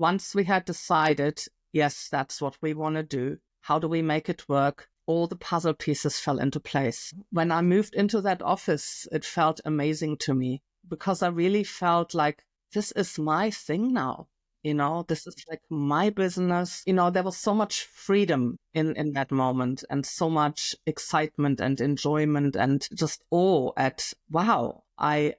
once we had decided, yes, that's what we want to do, how do we make it work? All the puzzle pieces fell into place. When I moved into that office, it felt amazing to me because I really felt like this is my thing now. This is like my business. There was so much freedom in that moment and so much excitement and enjoyment and just awe at, wow, I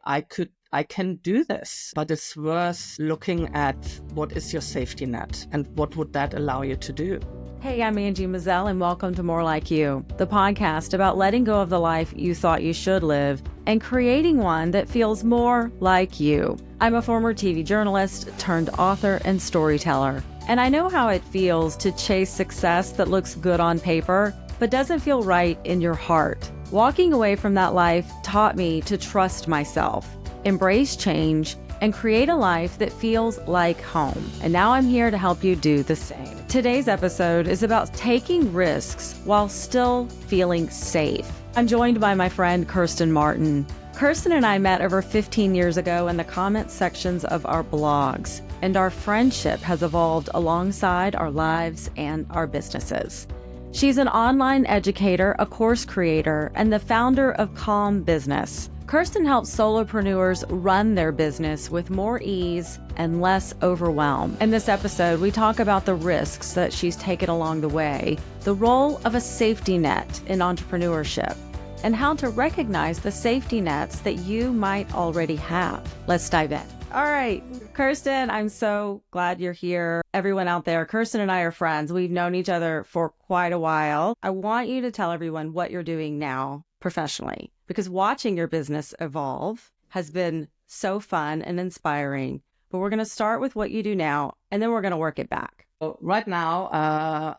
can do this, but it's worth looking at what is your safety net and what would that allow you to do. Hey, I'm Angie Mazzell, and welcome to More Like You, the podcast about letting go of the life you thought you should live and creating one that feels more like you. I'm a former TV journalist turned author and storyteller, and I know how it feels to chase success that looks good on paper, but doesn't feel right in your heart. Walking away from that life taught me to trust myself, embrace change, and create a life that feels like home. And now I'm here to help you do the same. Today's episode is about taking risks while still feeling safe. I'm joined by my friend Kerstin Martin. Kerstin and I met over 15 years ago in the comment sections of our blogs, and our friendship has evolved alongside our lives and our businesses. She's an online educator, a course creator, and the founder of Calm Business. Kerstin helps solopreneurs run their business with more ease and less overwhelm. In this episode, we talk about the risks that she's taken along the way, the role of a safety net in entrepreneurship, and how to recognize the safety nets that you might already have. Let's dive in. All right, Kerstin, I'm so glad you're here. Everyone out there, Kerstin and I are friends. We've known each other for quite a while. I want you to tell everyone what you're doing now professionally, because watching your business evolve has been so fun and inspiring. But we're going to start with what you do now, and then we're going to work it back. Right now,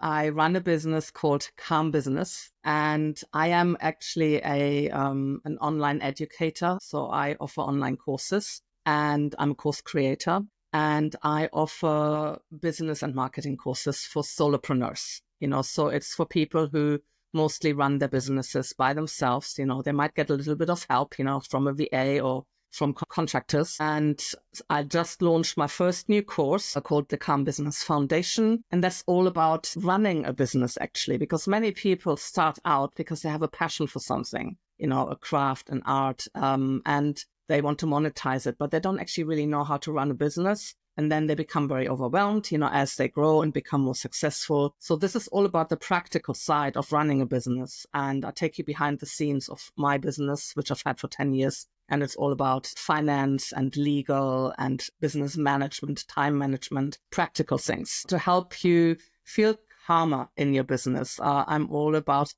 I run a business called Calm Business, and I am actually an online educator. So I offer online courses, and I'm a course creator, and I offer business and marketing courses for solopreneurs. So it's for people who mostly run their businesses by themselves. They might get a little bit of help, from a VA or from contractors. And I just launched my first new course called the Calm Business Foundation. And that's all about running a business, actually, because many people start out because they have a passion for something, a craft, an art, and they want to monetize it, but they don't actually really know how to run a business. And then they become very overwhelmed, as they grow and become more successful. So this is all about the practical side of running a business. And I take you behind the scenes of my business, which I've had for 10 years. And it's all about finance and legal and business management, time management, practical things to help you feel calmer in your business. I'm all about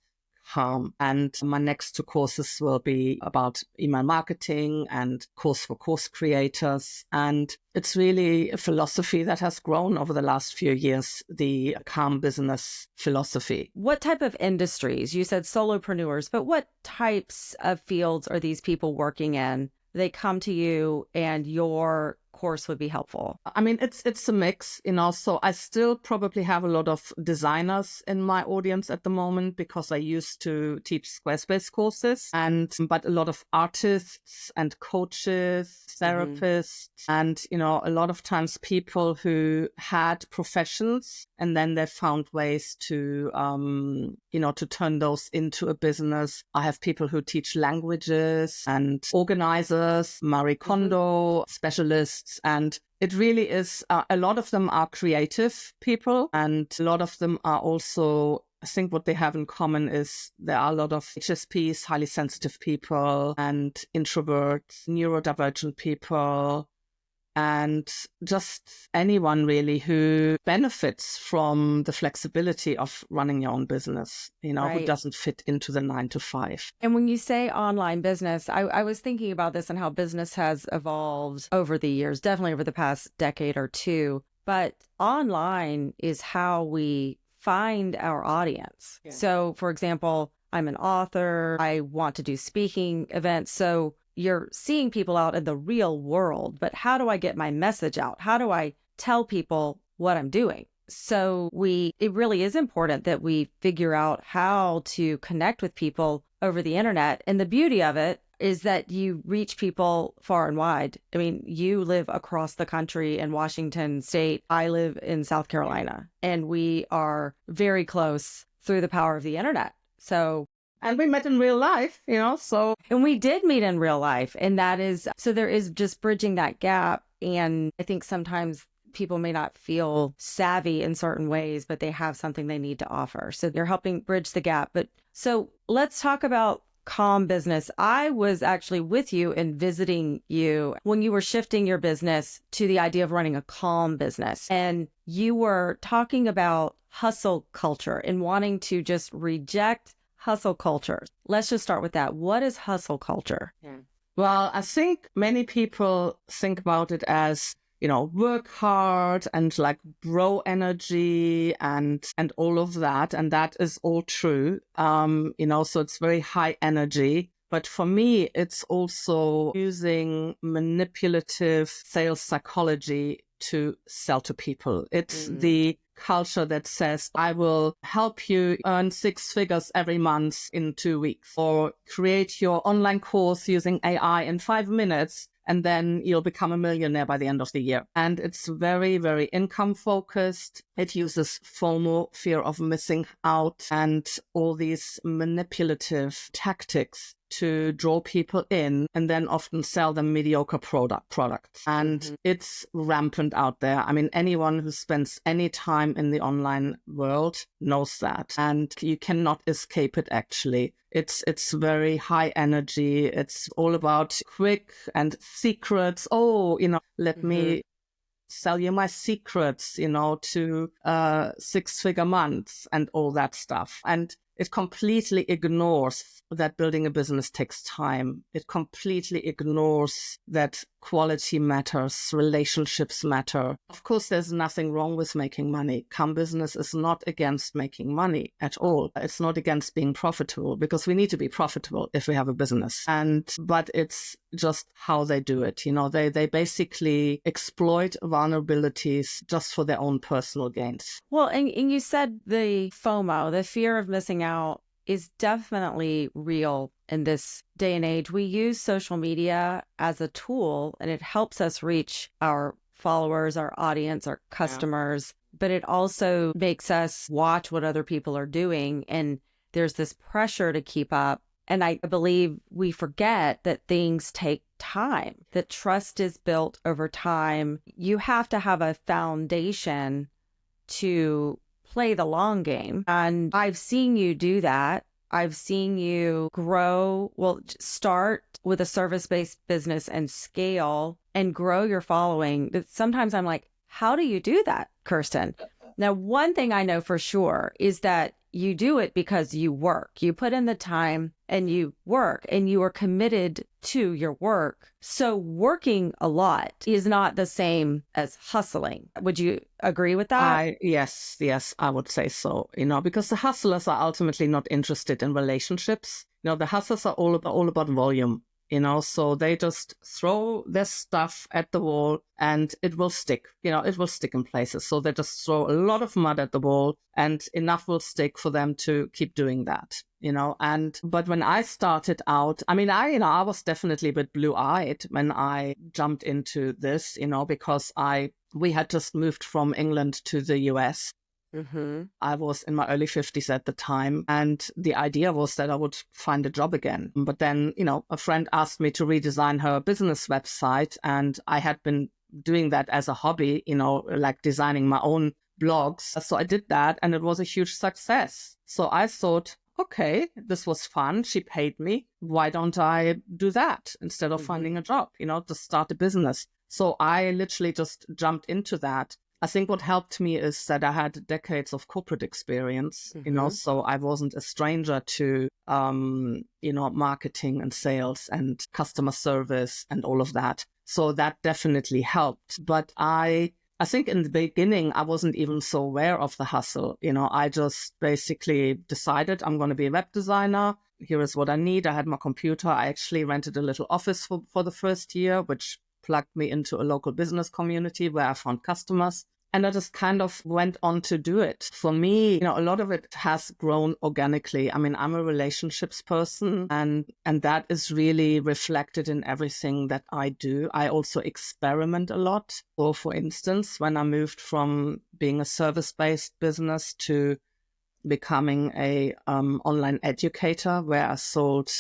calm. And my next two courses will be about email marketing and course for course creators. And it's really a philosophy that has grown over the last few years, the Calm Business philosophy. What type of industries? You said solopreneurs, but what types of fields are these people working in? They come to you and your course would be helpful. I mean, it's a mix, so I still probably have a lot of designers in my audience at the moment because I used to teach Squarespace courses, but a lot of artists and coaches, therapists, and, a lot of times people who had professions and then they found ways to, to turn those into a business. I have people who teach languages and organizers, Marie Kondo specialists. And it really is, a lot of them are creative people, and a lot of them are also, I think what they have in common is there are a lot of HSPs, highly sensitive people, and introverts, neurodivergent people, and just anyone really who benefits from the flexibility of running your own business, Right. who doesn't fit into the 9 to 5. And when you say online business, I was thinking about this and how business has evolved over the years, definitely over the past decade or two. But online is how we find our audience. Yeah. So, for example, I'm an author. I want to do speaking events. So you're seeing people out in the real world, but how do I get my message out? How do I tell people what I'm doing? So it really is important that we figure out how to connect with people over the internet. And the beauty of it is that you reach people far and wide. I mean, you live across the country in Washington State. I live in South Carolina, and we are very close through the power of the internet. So, and we met in real life, so. And we did meet in real life. And that is, so there is just bridging that gap. And I think sometimes people may not feel savvy in certain ways, but they have something they need to offer. So they're helping bridge the gap. But so let's talk about Calm Business. I was actually with you and visiting you when you were shifting your business to the idea of running a calm business. And you were talking about hustle culture and wanting to just reject hustle culture. Let's just start with that. What is hustle culture? Yeah. Well, I think many people think about it as, work hard and like bro energy and all of that. And that is all true. So it's very high energy. But for me, it's also using manipulative sales psychology to sell to people. It's the culture that says, I will help you earn 6 figures every month in 2 weeks, or create your online course using AI in 5 minutes, and then you'll become a millionaire by the end of the year. And it's very, very income focused. It uses FOMO, fear of missing out, and all these manipulative tactics to draw people in and then often sell them mediocre products. And it's rampant out there. I mean, anyone who spends any time in the online world knows that. And you cannot escape it, actually. It's very high energy. It's all about quick and secrets. Oh, let me sell you my secrets, to 6-figure months and all that stuff. And it completely ignores that building a business takes time. It completely ignores that quality matters, relationships matter. Of course, there's nothing wrong with making money. Calm Business is not against making money at all. It's not against being profitable, because we need to be profitable if we have a business. But it's just how they do it. They basically exploit vulnerabilities just for their own personal gains. Well, and you said the FOMO, the fear of missing out, is definitely real in this day and age. We use social media as a tool, and it helps us reach our followers, our audience, our customers, but it also makes us watch what other people are doing. And there's this pressure to keep up. And I believe we forget that things take time, that trust is built over time. You have to have a foundation to play the long game. And I've seen you do that. I've seen you grow, start with a service-based business and scale and grow your following. But sometimes I'm like, how do you do that, Kerstin? Now, one thing I know for sure is that you do it because you work. You put in the time and you work, and you are committed to your work. So working a lot is not the same as hustling. Would you agree with that? Yes, I would say so, because the hustlers are ultimately not interested in relationships. The hustlers are all about volume. So they just throw their stuff at the wall and it will stick, it will stick in places. So they just throw a lot of mud at the wall and enough will stick for them to keep doing that, but when I started out, I mean, I was definitely a bit blue-eyed when I jumped into this, because we had just moved from England to the US. I was in my early 50s at the time, and the idea was that I would find a job again. But then, a friend asked me to redesign her business website, and I had been doing that as a hobby, like designing my own blogs. So I did that, and it was a huge success. So I thought, okay, this was fun. She paid me. Why don't I do that instead of finding a job, to start a business? So I literally just jumped into that. I think what helped me is that I had decades of corporate experience, so I wasn't a stranger to, marketing and sales and customer service and all of that. So that definitely helped. But I think in the beginning, I wasn't even so aware of the hustle. I just basically decided I'm going to be a web designer. Here is what I need. I had my computer. I actually rented a little office for the first year, which plugged me into a local business community where I found customers. And I just kind of went on to do it. For me, a lot of it has grown organically. I mean, I'm a relationships person, and that is really reflected in everything that I do. I also experiment a lot. So for instance, when I moved from being a service-based business to becoming a online educator where I sold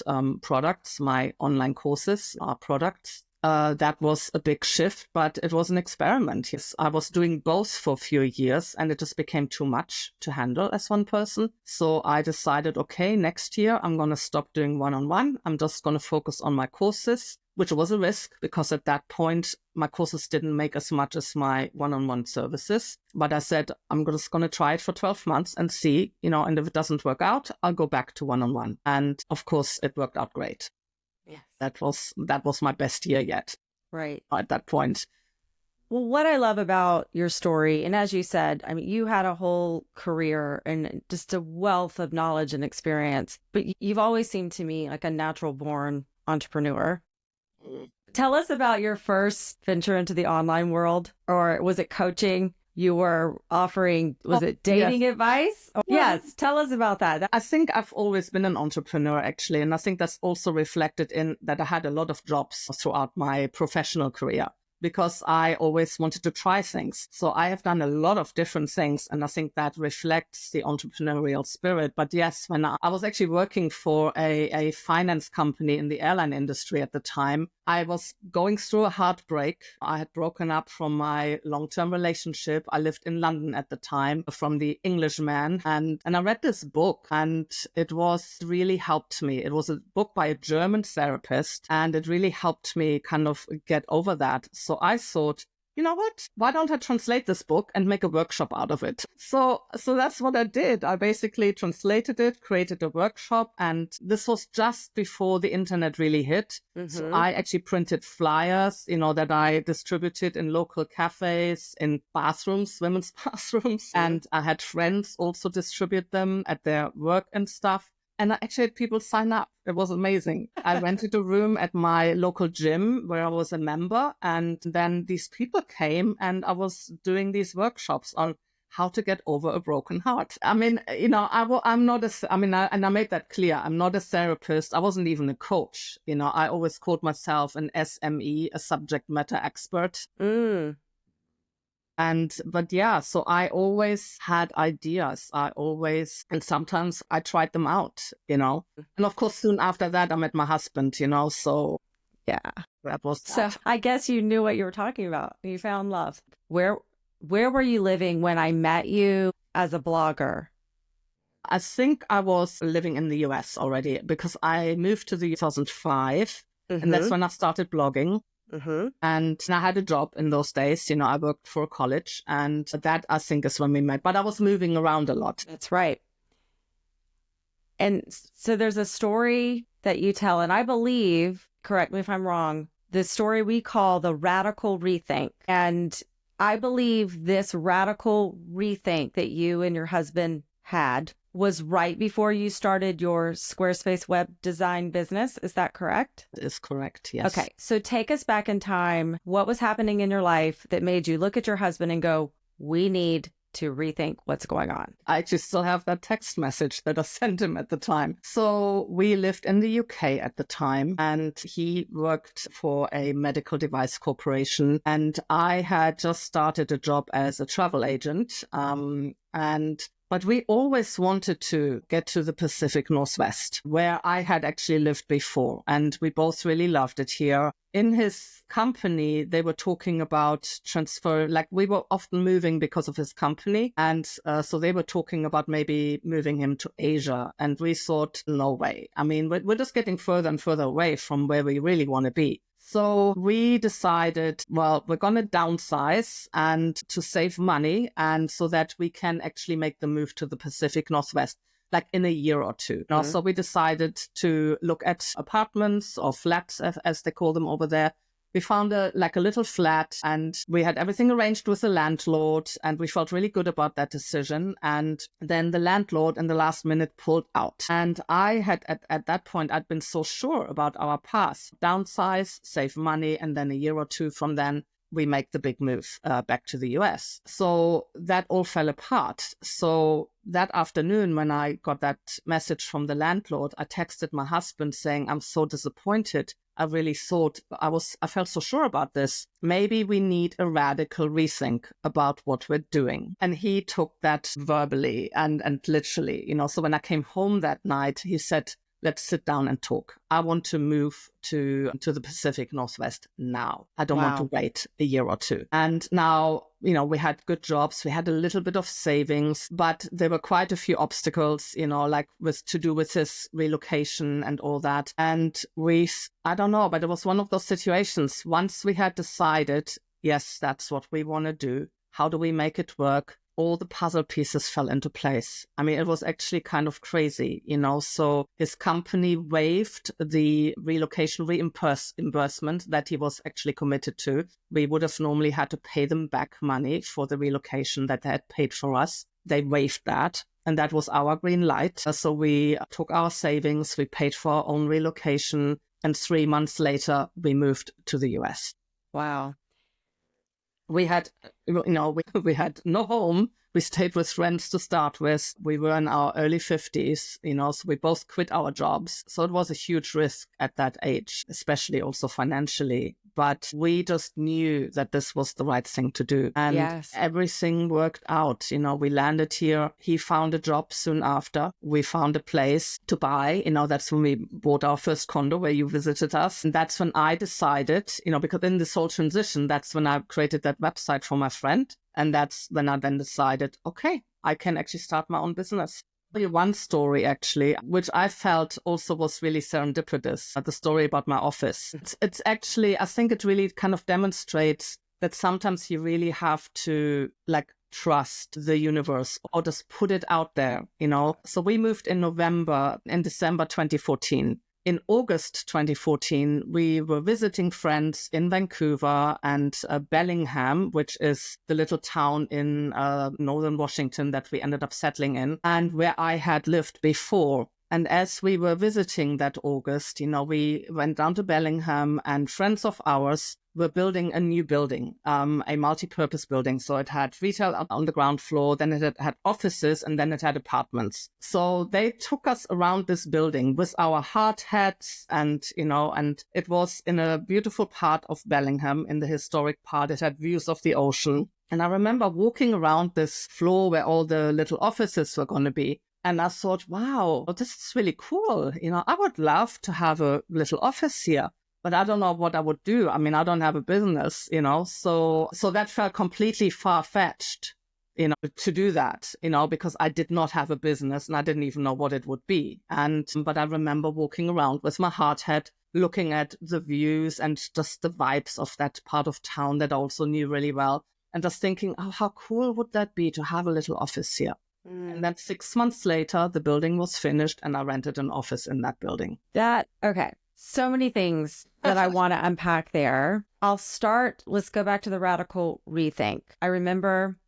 products, my online courses are products. That was a big shift, but it was an experiment. Yes, I was doing both for a few years and it just became too much to handle as one person. So I decided, okay, next year I'm going to stop doing one-on-one. I'm just going to focus on my courses, which was a risk because at that point, my courses didn't make as much as my one-on-one services. But I said, I'm just going to try it for 12 months and see, and if it doesn't work out, I'll go back to one-on-one. And of course, it worked out great. Yes. That was my best year yet. Right. At that point. Well, what I love about your story, and as you said, I mean, you had a whole career and just a wealth of knowledge and experience, but you've always seemed to me like a natural born entrepreneur. Tell us about your first venture into the online world, or was it coaching? You were offering, was it dating advice? Oh, yes. Tell us about that. I think I've always been an entrepreneur, actually. And I think that's also reflected in that I had a lot of jobs throughout my professional career because I always wanted to try things. So I have done a lot of different things. And I think that reflects the entrepreneurial spirit. But yes, when I was actually working for a finance company in the airline industry at the time, I was going through a heartbreak. I had broken up from my long-term relationship. I lived in London at the time from the Englishman. And I read this book and it was really helped me. It was a book by a German therapist and it really helped me kind of get over that. So I thought, you know what? Why don't I translate this book and make a workshop out of it? So that's what I did. I basically translated it, created a workshop, and this was just before the internet really hit. Mm-hmm. So I actually printed flyers, that I distributed in local cafes, in bathrooms, women's bathrooms, and I had friends also distribute them at their work and stuff. And I actually had people sign up. It was amazing. I rented a room at my local gym where I was a member. And then these people came and I was doing these workshops on how to get over a broken heart. I mean, I'm not and I made that clear. I'm not a therapist. I wasn't even a coach. I always called myself an SME, a subject matter expert. So I always had ideas. And sometimes I tried them out, And of course, soon after that, I met my husband, so yeah, that was that. So I guess you knew what you were talking about. You found love. Where were you living when I met you as a blogger? I think I was living in the US already because I moved to the 2005 and that's when I started blogging. Mm-hmm. And I had a job in those days. I worked for a college and that I think is when we met. But I was moving around a lot. That's right. And so there's a story that you tell, and I believe, correct me if I'm wrong, the story we call the radical rethink. And I believe this radical rethink that you and your husband had was right before you started your Squarespace web design business. Is that correct? That is correct, yes. Okay, so take us back in time. What was happening in your life that made you look at your husband and go, we need to rethink what's going on? I actually still have that text message that I sent him at the time. So we lived in the UK at the time and he worked for a medical device corporation and I had just started a job as a travel agent. But we always wanted to get to the Pacific Northwest, where I had actually lived before. And we both really loved it here. In his company, they were talking about transfer, like we were often moving because of his company. And so they were talking about maybe moving him to Asia. And we thought, no way. I mean, we're just getting further and further away from where we really want to be. So we decided, well, we're going to downsize and to save money and so that we can actually make the move to the Pacific Northwest, like in a year or two. Mm-hmm. So we decided to look at apartments or flats, as they call them over there. We found a little flat and we had everything arranged with the landlord and we felt really good about that decision. And then the landlord in the last minute pulled out. And I had, at that point, I'd been so sure about our path. Downsize, save money, and then a year or two from then, we make the big move back to the US. So that all fell apart. So that afternoon, when I got that message from the landlord, I texted my husband saying, I'm so disappointed. I really thought I felt so sure about this. Maybe we need a radical rethink about what we're doing. And he took that verbally and literally, so when I came home that night, he said, let's sit down and talk. I want to move to the Pacific Northwest now. I don't want to wait a year or two. And now, we had good jobs. We had a little bit of savings, but there were quite a few obstacles, like to do with this relocation and all that. And I don't know, but it was one of those situations. Once we had decided, yes, that's what we want to do. How do we make it work? All the puzzle pieces fell into place. I mean, it was actually kind of crazy, so his company waived the relocation reimbursement that he was actually committed to. We would have normally had to pay them back money for the relocation that they had paid for us. They waived that. And that was our green light. So we took our savings, we paid for our own relocation, and 3 months later, we moved to the US. Wow. We had, we had no home. We stayed with friends to start with. We were in our early 50s, so we both quit our jobs. So it was a huge risk at that age, especially also financially. But we just knew that this was the right thing to do. And everything worked out. We landed here. He found a job soon after. We found a place to buy. That's when we bought our first condo where you visited us. And that's when I decided, because in this whole transition, that's when I created that website for my friend. And that's when I then decided, okay, I can actually start my own business. One story, actually, which I felt also was really serendipitous, the story about my office. It's actually, I think it really kind of demonstrates that sometimes you really have to trust the universe or just put it out there, So we moved in December 2014. In August 2014, we were visiting friends in Vancouver and Bellingham, which is the little town in northern Washington that we ended up settling in and where I had lived before. And as we were visiting that August, we went down to Bellingham and friends of ours were building a new building, a multi-purpose building. So it had retail on the ground floor, then it had offices, and then it had apartments. So they took us around this building with our hard hats and it was in a beautiful part of Bellingham, in the historic part. It had views of the ocean. And I remember walking around this floor where all the little offices were going to be. And I thought, wow, this is really cool. I would love to have a little office here, but I don't know what I would do. I mean, I don't have a business, so that felt completely far-fetched, to do that, because I did not have a business and I didn't even know what it would be. But I remember walking around with my hard hat, looking at the views and just the vibes of that part of town that I also knew really well. And just thinking, oh, how cool would that be to have a little office here? And then 6 months later, the building was finished and I rented an office in that building. Okay. So many things that I want to unpack there. Let's go back to the radical rethink. I remember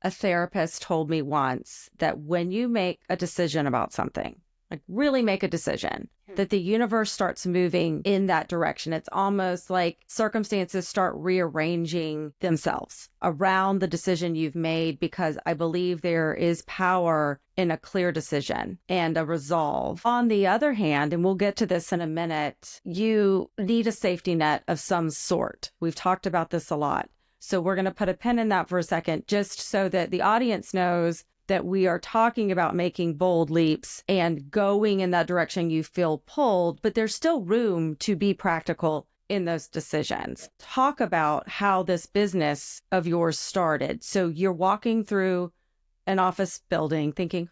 a therapist told me once that when you make a decision about something, really make a decision, that the universe starts moving in that direction. It's almost like circumstances start rearranging themselves around the decision you've made, because I believe there is power in a clear decision and a resolve. On the other hand, and we'll get to this in a minute, you need a safety net of some sort. We've talked about this a lot. So we're going to put a pin in that for a second, just so that the audience knows that we are talking about making bold leaps and going in that direction you feel pulled, but there's still room to be practical in those decisions. Talk about how this business of yours started. So you're walking through an office building thinking,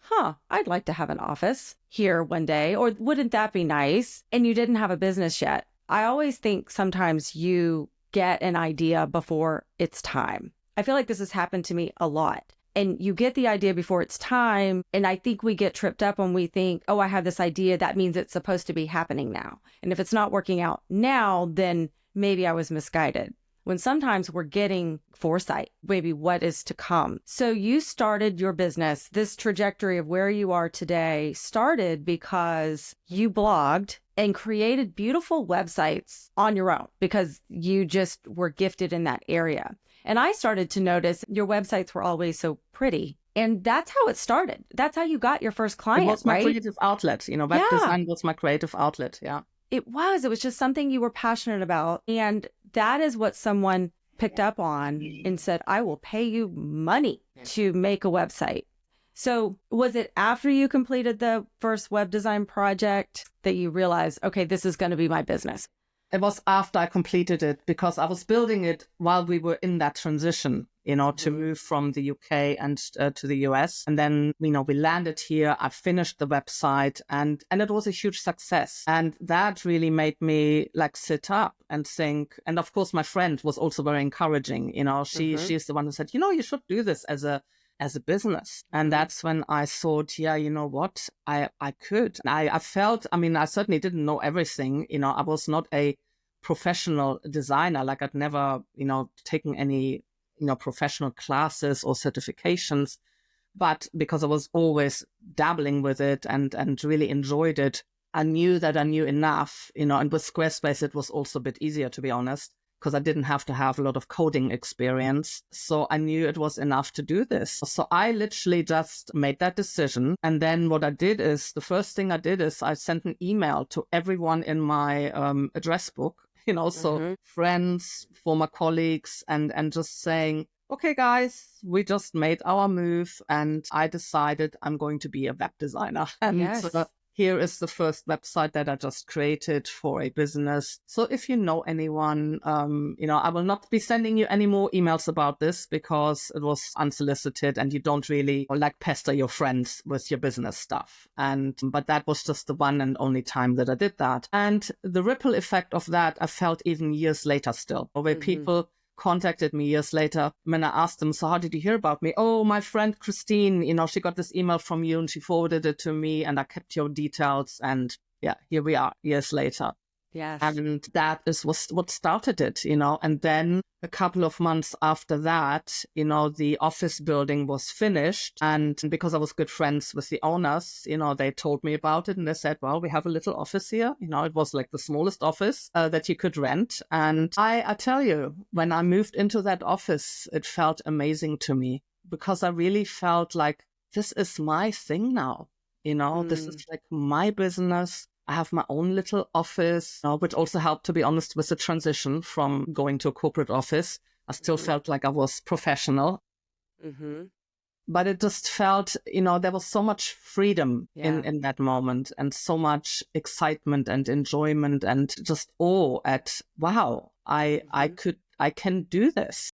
I'd like to have an office here one day, or wouldn't that be nice? And you didn't have a business yet. I always think sometimes you get an idea before it's time. I feel like this has happened to me a lot. And you get the idea before it's time. And I think we get tripped up when we think, I have this idea. That means it's supposed to be happening now. And if it's not working out now, then maybe I was misguided. When sometimes we're getting foresight, maybe what is to come. So you started your business. This trajectory of where you are today started because you blogged and created beautiful websites on your own because you just were gifted in that area. And I started to notice your websites were always so pretty. And that's how it started. That's how you got your first client, It was my right? creative outlet. Web design was my creative outlet. Yeah. It was just something you were passionate about. And that is what someone picked up on and said, I will pay you money to make a website. So was it after you completed the first web design project that you realized, okay, this is going to be my business? It was after I completed it because I was building it while we were in that transition, to move from the UK and to the US. And then, we landed here. I finished the website and it was a huge success. And that really made me sit up and think. And of course, my friend was also very encouraging. She's the one who said, you should do this as a business. And that's when I thought, yeah, you know what, I could. I felt, I certainly didn't know everything. I was not a professional designer. I'd never, taken any, professional classes or certifications. But because I was always dabbling with it and really enjoyed it, I knew that I knew enough, and with Squarespace, it was also a bit easier, to be honest, because I didn't have to have a lot of coding experience. So I knew it was enough to do this. So I literally just made that decision. And then what I did is, the first thing I did is I sent an email to everyone in my address book, so friends, former colleagues, and just saying, okay, guys, we just made our move and I decided I'm going to be a web designer. And here is the first website that I just created for a business. So if you know anyone, I will not be sending you any more emails about this because it was unsolicited and you don't really pester your friends with your business stuff. But that was just the one and only time that I did that. And the ripple effect of that, I felt even years later still, where people contacted me years later when I asked them, so how did you hear about me? Oh, my friend Christine, she got this email from you and she forwarded it to me and I kept your details. And yeah, here we are years later. Yes. And that is what started it, and then a couple of months after that, the office building was finished. And because I was good friends with the owners, they told me about it and they said, well, we have a little office here. It was the smallest office that you could rent. And I tell you, when I moved into that office, it felt amazing to me because I really felt like this is my thing now. This is my business. I have my own little office, which also helped, to be honest, with the transition from going to a corporate office. I still felt like I was professional. But it just felt, there was so much freedom in that moment and so much excitement and enjoyment and just awe at, wow, I can do this.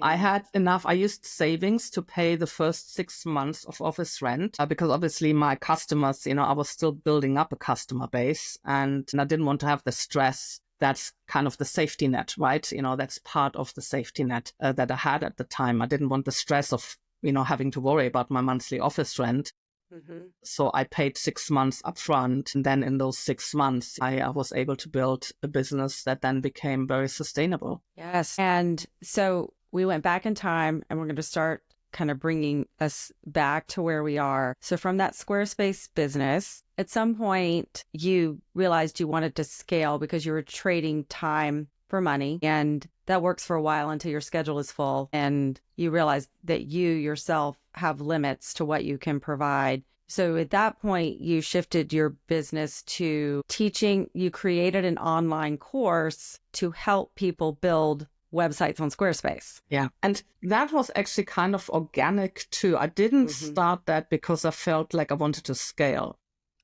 I had enough. I used savings to pay the first 6 months of office rent because obviously my customers, I was still building up a customer base and I didn't want to have the stress. That's kind of the safety net, right? That's part of the safety net that I had at the time. I didn't want the stress of, having to worry about my monthly office rent. So I paid 6 months upfront. And then in those 6 months, I was able to build a business that then became very sustainable. Yes. And so we went back in time and we're going to start kind of bringing us back to where we are. So from that Squarespace business, at some point you realized you wanted to scale because you were trading time for money. And that works for a while until your schedule is full. And you realize that you yourself have limits to what you can provide. So at that point, you shifted your business to teaching. You created an online course to help people build websites on Squarespace. Yeah. And that was actually kind of organic too. I didn't start that because I felt like I wanted to scale.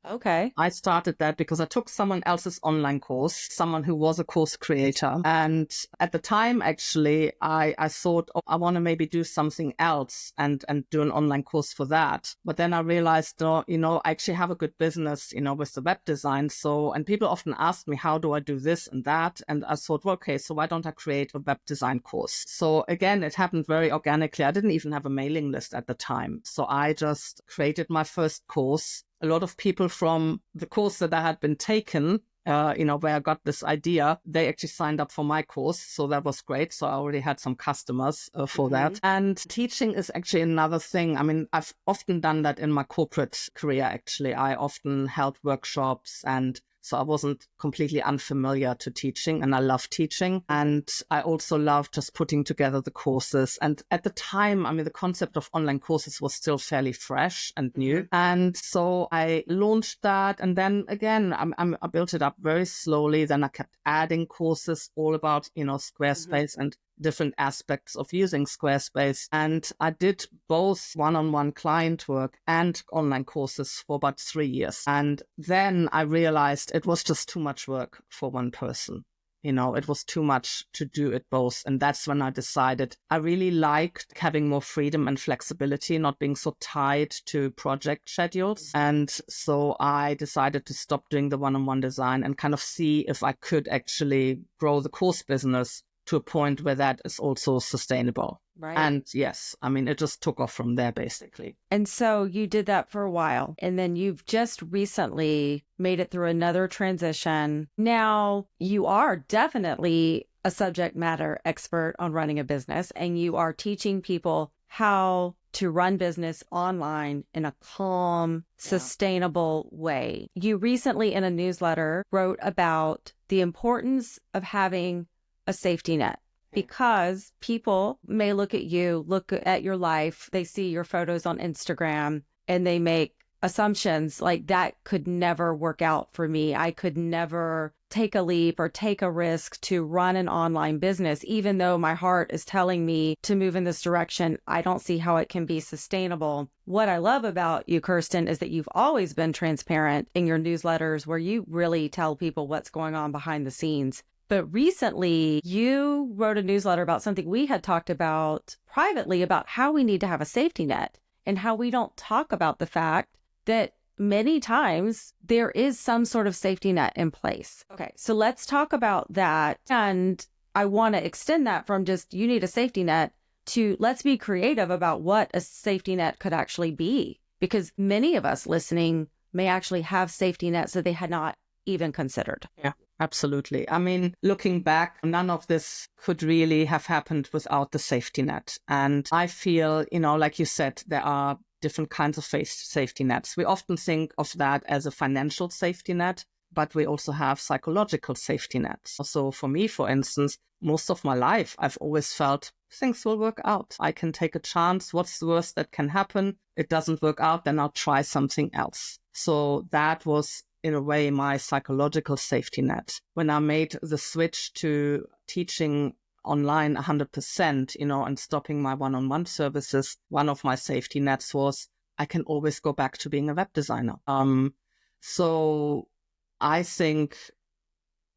Okay. I started that because I took someone else's online course, someone who was a course creator. And at the time, actually, I thought, oh, I want to maybe do something else and do an online course for that. But then I realized, I actually have a good business, with the web design. So, and people often ask me, how do I do this and that? And I thought, well, okay, so why don't I create a web design course? So again, it happened very organically. I didn't even have a mailing list at the time. So I just created my first course. A lot of people from the course that I had been taken, where I got this idea, they actually signed up for my course. So that was great. So I already had some customers for that. And teaching is actually another thing. I've often done that in my corporate career, actually. I often held workshops and So I wasn't completely unfamiliar to teaching, and I love teaching. And I also love just putting together the courses. And at the time, I mean, the concept of online courses was still fairly fresh and new. And so I launched that. And then again, I built it up very slowly. Then I kept adding courses all about, Squarespace and different aspects of using Squarespace. And I did both one-on-one client work and online courses for about 3 years. And then I realized it was just too much work for one person. It was too much to do it both. And that's when I decided I really liked having more freedom and flexibility, not being so tied to project schedules. And so I decided to stop doing the one-on-one design and kind of see if I could actually grow the course business to a point where that is also sustainable. Right. And yes, I mean, it just took off from there, basically. And so you did that for a while, and then you've just recently made it through another transition. Now you are definitely a subject matter expert on running a business, and you are teaching people how to run business online in a calm, sustainable way. You recently in a newsletter wrote about the importance of having a safety net, because people may look at you, look at your life, they see your photos on Instagram, and they make assumptions like that could never work out for me. I could never take a leap or take a risk to run an online business, even though my heart is telling me to move in this direction. I don't see how it can be sustainable. What I love about you, Kerstin, is that you've always been transparent in your newsletters where you really tell people what's going on behind the scenes. But recently, you wrote a newsletter about something we had talked about privately, about how we need to have a safety net and how we don't talk about the fact that many times there is some sort of safety net in place. Okay, so let's talk about that. And I want to extend that from just you need a safety net to let's be creative about what a safety net could actually be, because many of us listening may actually have safety nets that they had not even considered. Yeah. Absolutely. I mean, looking back, none of this could really have happened without the safety net. And I feel, like you said, there are different kinds of safety nets. We often think of that as a financial safety net, but we also have psychological safety nets. So for me, for instance, most of my life, I've always felt things will work out. I can take a chance. What's the worst that can happen? It doesn't work out, then I'll try something else. So that was in a way, my psychological safety net. When I made the switch to teaching online 100%, and stopping my one-on-one services, one of my safety nets was I can always go back to being a web designer. So I think,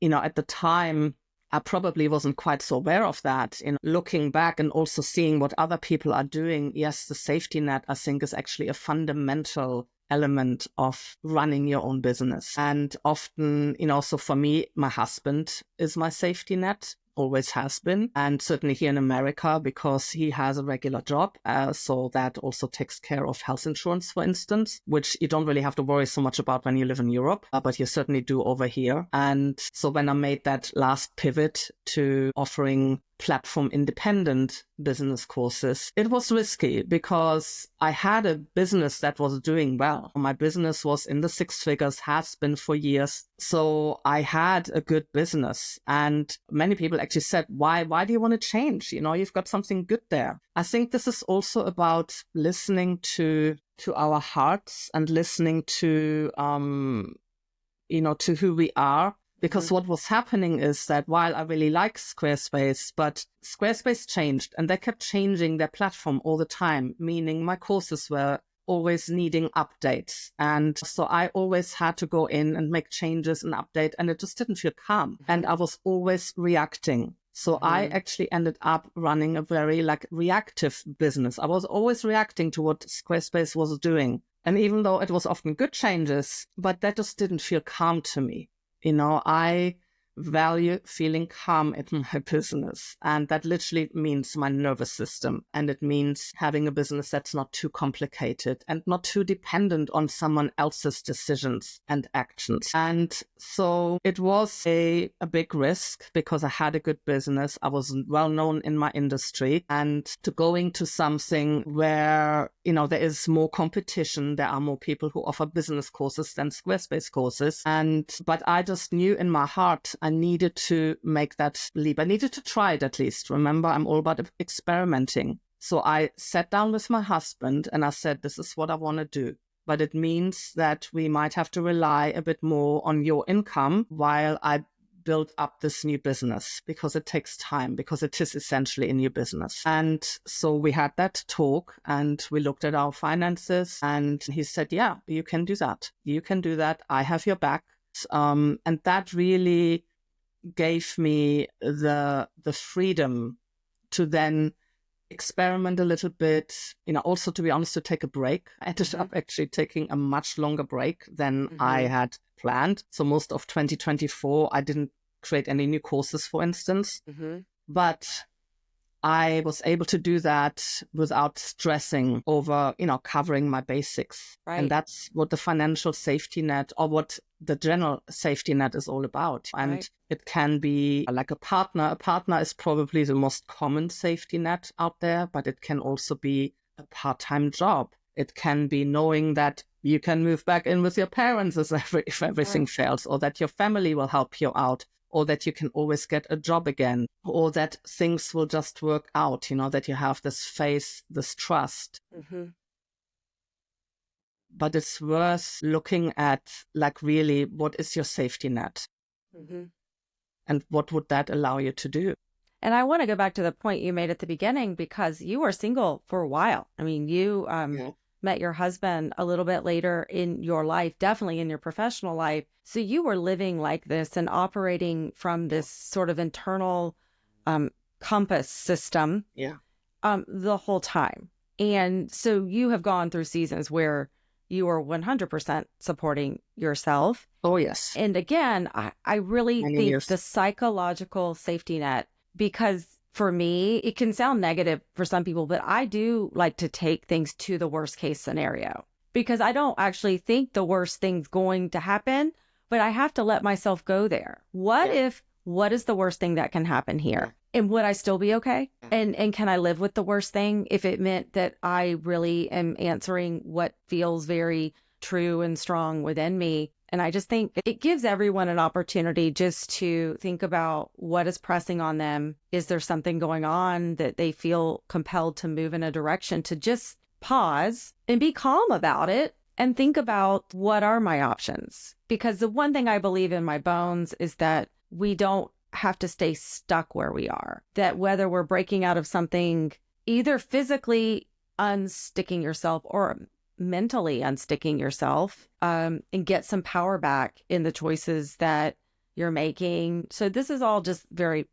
at the time, I probably wasn't quite so aware of that. Looking back and also seeing what other people are doing, yes, the safety net, I think, is actually a fundamental element of running your own business. And often, so for me, my husband is my safety net, always has been. And certainly here in America, because he has a regular job. So that also takes care of health insurance, for instance, which you don't really have to worry so much about when you live in Europe, but you certainly do over here. And so when I made that last pivot to offering platform independent business courses, it was risky because I had a business that was doing well. My business was in the six figures, has been for years. So I had a good business, and many people actually said, why do you want to change? You've got something good there. I think this is also about listening to our hearts and listening to, to who we are. Because what was happening is that while I really like Squarespace, but Squarespace changed and they kept changing their platform all the time, meaning my courses were always needing updates. And so I always had to go in and make changes and update, and it just didn't feel calm. And I was always reacting. So I actually ended up running a very reactive business. I was always reacting to what Squarespace was doing. And even though it was often good changes, but that just didn't feel calm to me. I value feeling calm in my business. And that literally means my nervous system. And it means having a business that's not too complicated and not too dependent on someone else's decisions and actions. And so it was a big risk because I had a good business. I was well known in my industry, and to going to something where, there is more competition, there are more people who offer business courses than Squarespace courses. But I just knew in my heart I needed to make that leap. I needed to try it at least. Remember, I'm all about experimenting. So I sat down with my husband and I said, this is what I want to do. But it means that we might have to rely a bit more on your income while I build up this new business, because it takes time, because it is essentially a new business. And so we had that talk and we looked at our finances, and he said, yeah, you can do that. You can do that. I have your back. And that really gave me the freedom to then experiment a little bit, also, to be honest, to take a break. I ended up actually taking a much longer break than I had planned. So most of 2024, I didn't create any new courses, for instance, but I was able to do that without stressing over, covering my basics. Right. And that's what the financial safety net, or what the general safety net, is all about. And it can be like a partner. A partner is probably the most common safety net out there, but it can also be a part-time job. It can be knowing that you can move back in with your parents if everything fails, or that your family will help you out, or that you can always get a job again, or that things will just work out, that you have this faith, this trust. But it's worth looking at, really, what is your safety net? And what would that allow you to do? And I want to go back to the point you made at the beginning, because you were single for a while. I mean, you met your husband a little bit later in your life, definitely in your professional life. So you were living like this and operating from this sort of internal compass system the whole time. And so you have gone through seasons where you are 100% supporting yourself. Oh, yes. And again, I really Many think years. the psychological safety net, because for me, it can sound negative for some people, but I do like to take things to the worst case scenario, because I don't actually think the worst thing's going to happen, but I have to let myself go there. What is the worst thing that can happen here? And would I still be okay? And can I live with the worst thing if it meant that I really am answering what feels very true and strong within me? And I just think it gives everyone an opportunity just to think about what is pressing on them. Is there something going on that they feel compelled to move in a direction, to just pause and be calm about it and think about, what are my options? Because the one thing I believe in my bones is that we don't have to stay stuck where we are. That whether we're breaking out of something, either physically unsticking yourself or mentally unsticking yourself, and get some power back in the choices that you're making. So this is all just very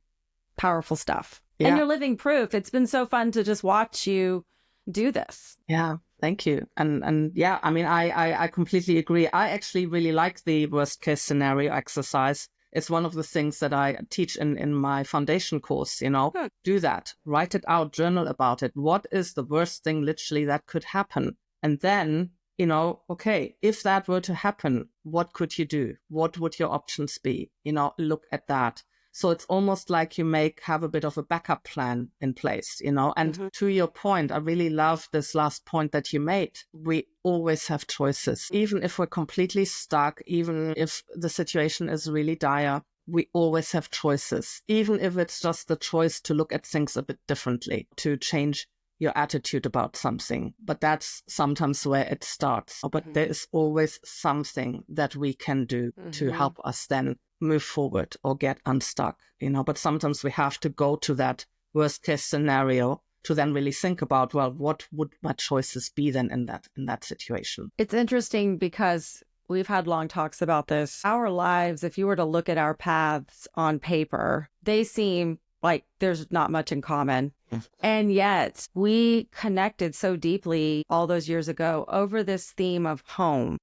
powerful stuff. And you're living proof. It's been so fun to just watch you do this. Yeah, thank you. And yeah, I mean, I completely agree. I actually really like the worst case scenario exercise. It's one of the things that I teach in my foundation course, Do that, write it out, journal about it. What is the worst thing literally that could happen? And then, okay, if that were to happen, what could you do? What would your options be? Look at that. So it's almost like you have a bit of a backup plan in place, And to your point, I really love this last point that you made. We always have choices. Even if we're completely stuck, even if the situation is really dire, we always have choices. Even if it's just the choice to look at things a bit differently, to change your attitude about something. But that's sometimes where it starts. But there is always something that we can do to help us then move forward or get unstuck, But sometimes we have to go to that worst case scenario to then really think about, well, what would my choices be then in that situation? It's interesting because we've had long talks about this. Our lives, if you were to look at our paths on paper, they seem like there's not much in common. And yet we connected so deeply all those years ago over this theme of home.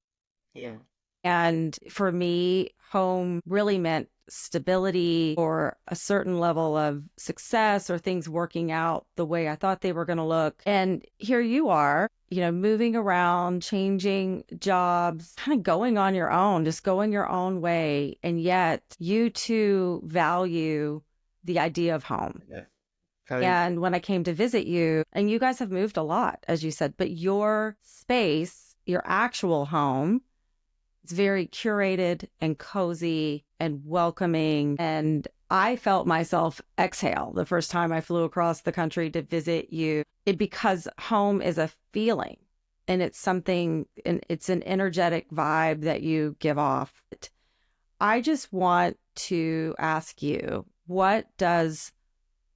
Yeah. And for me, home really meant stability or a certain level of success or things working out the way I thought they were going to look. And here you are, moving around, changing jobs, kind of going on your own, just going your own way. And yet you too value the idea of home. Yeah. And when I came to visit you, and you guys have moved a lot, as you said, but your space, your actual home, it's very curated and cozy and welcoming. And I felt myself exhale the first time I flew across the country to visit you, because home is a feeling and it's something, and it's an energetic vibe that you give off. I just want to ask you, what does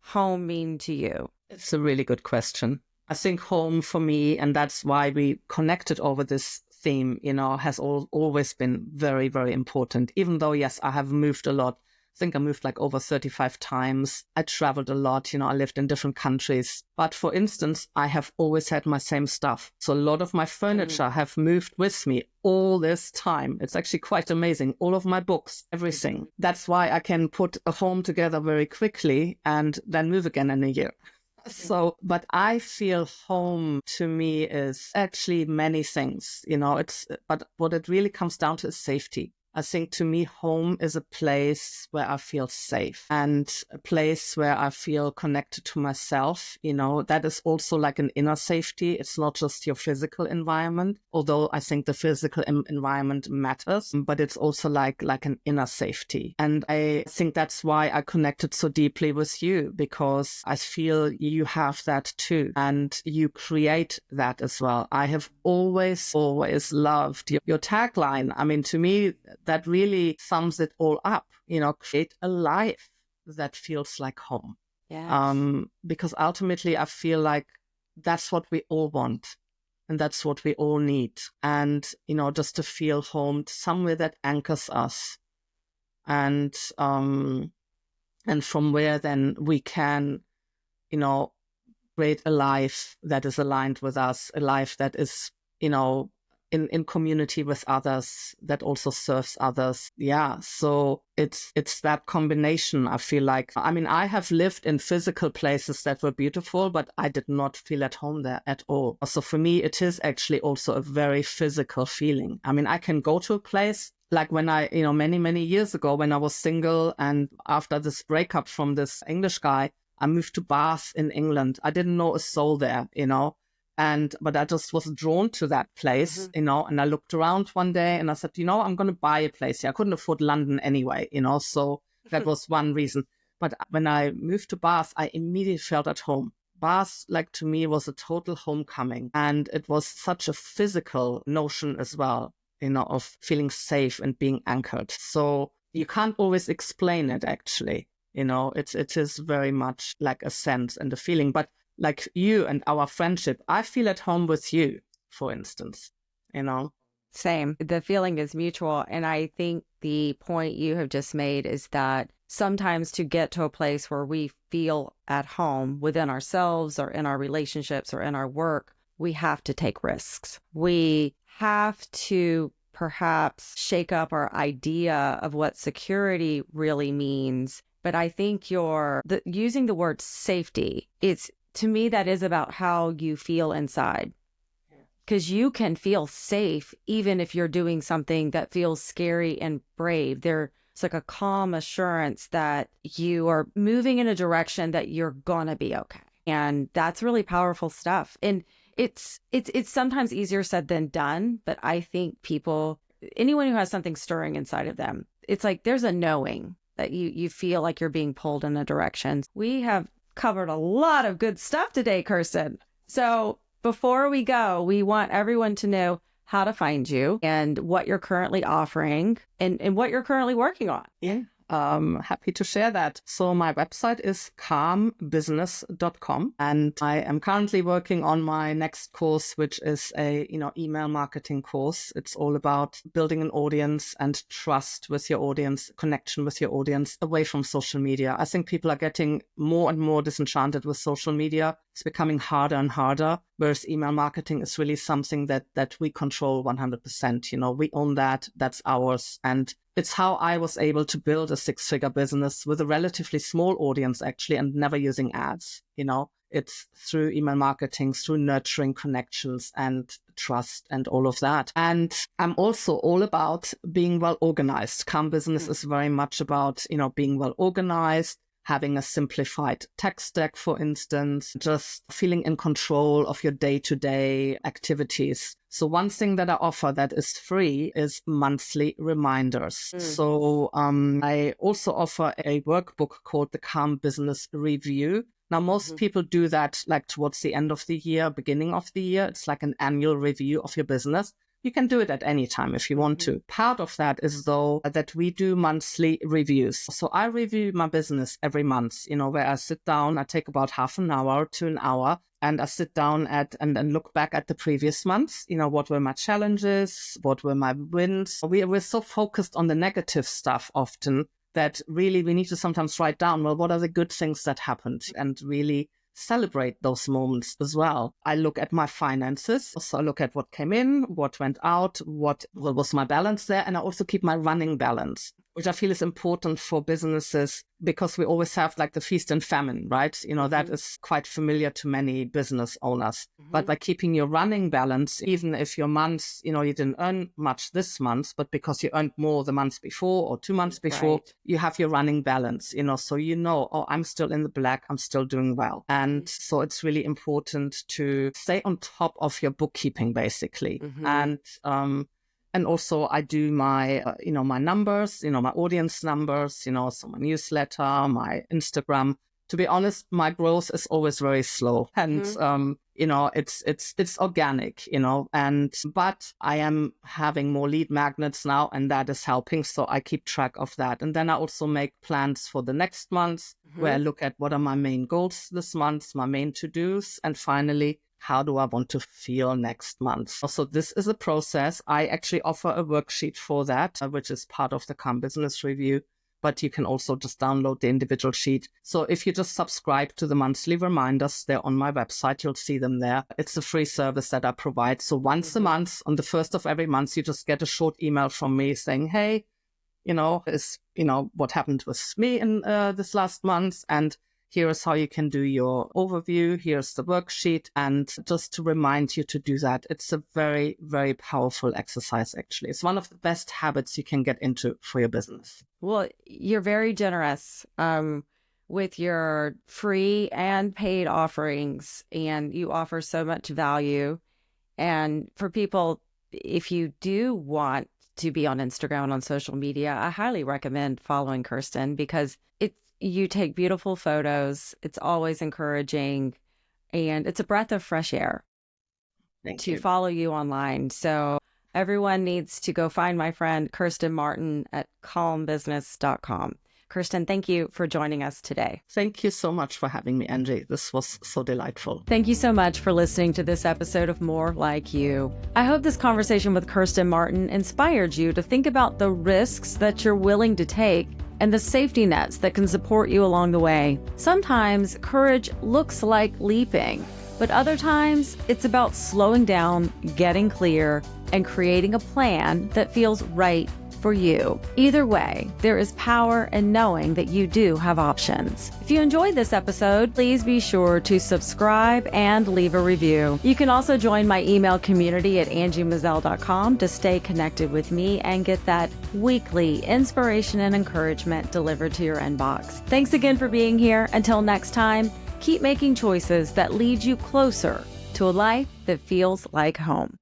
home mean to you? It's a really good question. I think home for me, and that's why we connected over this theme, has always been very, very important. Even though, yes, I have moved a lot. I think I moved like over 35 times. I traveled a lot, I lived in different countries. But for instance, I have always had my same stuff. So a lot of my furniture have moved with me all this time. It's actually quite amazing. All of my books, everything. That's why I can put a home together very quickly and then move again in a year. So, but I feel home to me is actually many things, but what it really comes down to is safety. I think to me, home is a place where I feel safe and a place where I feel connected to myself. That is also like an inner safety. It's not just your physical environment, although I think the physical environment matters, but it's also like an inner safety. And I think that's why I connected so deeply with you, because I feel you have that too. And you create that as well. I have always loved your tagline. I mean, to me, that really sums it all up, create a life that feels like home. Yes. Because ultimately I feel like that's what we all want and that's what we all need. And, just to feel home, somewhere that anchors us. And from where then we can, create a life that is aligned with us, a life that is, in community with others, that also serves others. Yeah. So it's that combination. I feel like, I have lived in physical places that were beautiful, but I did not feel at home there at all. So for me, it is actually also a very physical feeling. I can go to a place like when I, many, many years ago when I was single and after this breakup from this English guy, I moved to Bath in England. I didn't know a soul there, but I just was drawn to that place, and I looked around one day and I said, I'm going to buy a place here. I couldn't afford London anyway, so that was one reason. But when I moved to Bath, I immediately felt at home. Bath, like to me, was a total homecoming. And it was such a physical notion as well, of feeling safe and being anchored. So you can't always explain it, actually. It is very much like a sense and a feeling. But like you and our friendship, I feel at home with you, for instance, Same. The feeling is mutual. And I think the point you have just made is that sometimes to get to a place where we feel at home within ourselves or in our relationships or in our work, we have to take risks. We have to perhaps shake up our idea of what security really means. But I think using the word safety, to me, that is about how you feel inside. Because you can feel safe even if you're doing something that feels scary and brave. It's like a calm assurance that you are moving in a direction that you're gonna be okay. And that's really powerful stuff. And it's sometimes easier said than done, but I think anyone who has something stirring inside of them, it's like there's a knowing that you feel like you're being pulled in a direction. We have covered a lot of good stuff today, Kerstin. So before we go, we want everyone to know how to find you and what you're currently offering and what you're currently working on. Yeah. Happy to share that. So my website is calmbusiness.com, and I am currently working on my next course, which is a, email marketing course. It's all about building an audience and trust with your audience, connection with your audience away from social media. I think people are getting more and more disenchanted with social media. It's becoming harder and harder. whereas email marketing is really something that we control 100%. You know, we own that. That's ours. And it's how I was able to build a 6-figure business with a relatively small audience, actually, and never using ads. You know, it's through email marketing, through nurturing connections and trust and all of that. And I'm also all about being well organized. Calm Business is very much about, you know, being well organized, having a simplified tech stack, for instance, just feeling in control of your day-to-day activities. So one thing that I offer that is free is monthly reminders. So I also offer a workbook called the Calm Business Review. Now, most people do that like towards the end of the year, beginning of the year. It's like an annual review of your business. You can do it at any time if you want to. Part of that is, though, that we do monthly reviews. So I review my business every month, you know, where I sit down, I take about half an hour to an hour, and I sit down and look back at the previous months. You know, what were my challenges? What were my wins? We're so focused on the negative stuff often that really we need to sometimes write down, well, what are the good things that happened, and really celebrate those moments as well. I look at my finances. So I look at what came in, what went out, what was my balance there. And I also keep my running balance, which I feel is important for businesses because we always have like the feast and famine, right? You know, that is quite familiar to many business owners. But by keeping your running balance, even if your months, you know, you didn't earn much this month, but because you earned more the months before or 2 months before, you have your running balance, you know, so you know, oh, I'm still in the black, I'm still doing well. And so it's really important to stay on top of your bookkeeping, basically. And also I do my, my numbers, you know, my audience numbers, you know, so my newsletter, my Instagram. To be honest, my growth is always very slow. And, you know, it's organic, you know, but I am having more lead magnets now, and that is helping. So I keep track of that. And then I also make plans for the next month where I look at what are my main goals this month, my main to-dos, and finally, how do I want to feel next month? So this is a process. I actually offer a worksheet for that, which is part of the Calm Business Review, but you can also just download the individual sheet. So if you just subscribe to the monthly reminders, they're on my website, you'll see them there. It's a free service that I provide. So once a month, on the first of every month, you just get a short email from me saying, hey, what happened with me in this last month, and here is how you can do your overview. Here's the worksheet. And just to remind you to do that, it's a very, very powerful exercise, actually. It's one of the best habits you can get into for your business. Well, you're very generous with your free and paid offerings, and you offer so much value. And for people, if you do want to be on Instagram and on social media, I highly recommend following Kerstin because you take beautiful photos. It's always encouraging, and it's a breath of fresh air to follow you online. So everyone needs to go find my friend Kerstin Martin at calmbusiness.com. Kerstin, thank you for joining us today. Thank you so much for having me, Angie. This was so delightful. Thank you so much for listening to this episode of More Like You. I hope this conversation with Kerstin Martin inspired you to think about the risks that you're willing to take and the safety nets that can support you along the way. Sometimes courage looks like leaping, but other times it's about slowing down, getting clear, and creating a plan that feels right for you. Either way, there is power in knowing that you do have options. If you enjoyed this episode, please be sure to subscribe and leave a review. You can also join my email community at angiemazel.com to stay connected with me and get that weekly inspiration and encouragement delivered to your inbox. Thanks again for being here. Until next time, keep making choices that lead you closer to a life that feels like home.